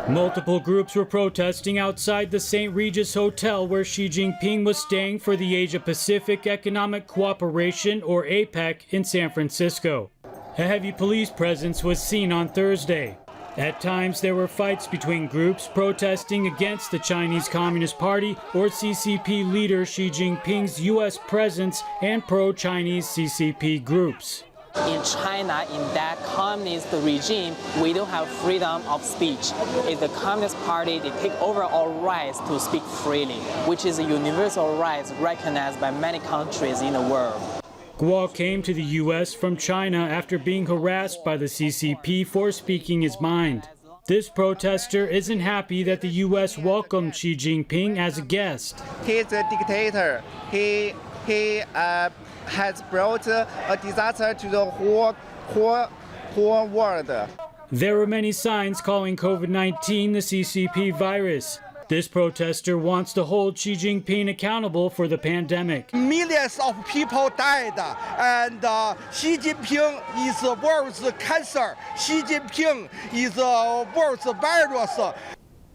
Multiple groups were protesting outside the St. Regis Hotel where Xi Jinping was staying for the Asia-Pacific Economic Cooperation, or APEC, in San Francisco. A heavy police presence was seen on Thursday. At times, there were fights between groups protesting against the Chinese Communist Party or CCP leader Xi Jinping's U.S. presence and pro-Chinese CCP groups. In China, in that communist regime, we don't have freedom of speech. It's the Communist Party, they take over our rights to speak freely, which is a universal right recognized by many countries in the world. Guo came to the U.S. from China after being harassed by the CCP for speaking his mind. This protester isn't happy that the U.S. welcomed Xi Jinping as a guest. He's a dictator. He has brought a disaster to the whole world. There were many signs calling COVID-19 the CCP virus. This protester wants to hold Xi Jinping accountable for the pandemic. Millions of people died, and Xi Jinping is the world's cancer. Xi Jinping is the world's virus.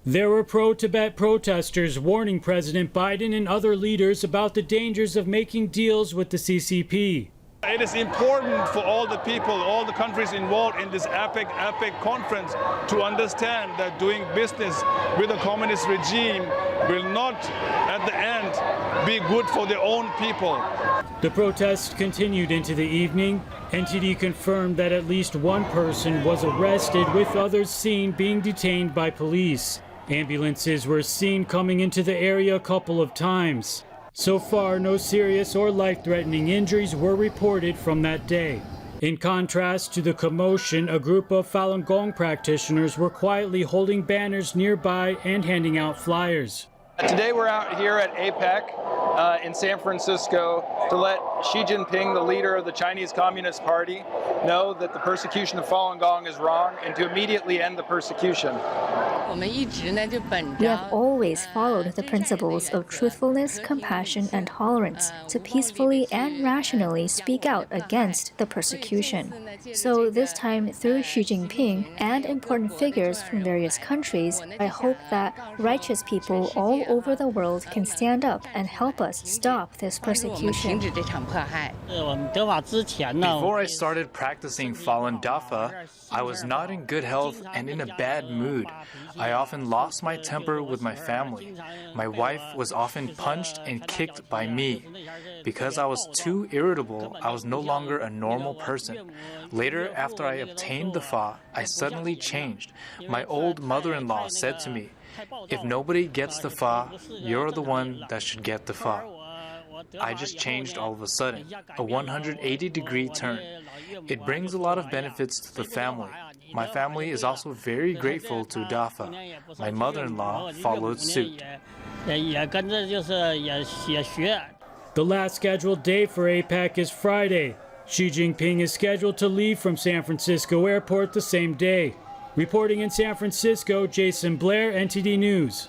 There were pro-Tibet protesters warning President Biden and other leaders about the dangers of making deals with the CCP. It is important for all the people, all the countries involved in this APEC conference to understand that doing business with a communist regime will not, at the end, be good for their own people. The protests continued into the evening. NTD confirmed that at least one person was arrested, with others seen being detained by police. Ambulances were seen coming into the area a couple of times. So far, no serious or life-threatening injuries were reported from that day. In contrast to the commotion, a group of Falun Gong practitioners were quietly holding banners nearby and handing out flyers. Today we're out here at APEC in San Francisco to let Xi Jinping, the leader of the Chinese Communist Party, know that the persecution of Falun Gong is wrong and to immediately end the persecution. We have always followed the principles of truthfulness, compassion, and tolerance to peacefully and rationally speak out against the persecution. So this time, through Xi Jinping and important figures from various countries, I hope that righteous people all over the world can stand up and help us stop this persecution. Before I started practicing Falun Dafa, I was not in good health and in a bad mood. I often lost my temper with my family. My wife was often punched and kicked by me. Because I was too irritable, I was no longer a normal person. Later, after I obtained the Fa, I suddenly changed. My old mother-in-law said to me, "If nobody gets the Fa, you're the one that should get the Fa." I just changed all of a sudden, a 180-degree turn. It brings a lot of benefits to the family. My family is also very grateful to Dafa. My mother-in-law followed suit. The last scheduled day for APEC is Friday. Xi Jinping is scheduled to leave from San Francisco Airport the same day. Reporting in San Francisco, Jason Blair, NTD News.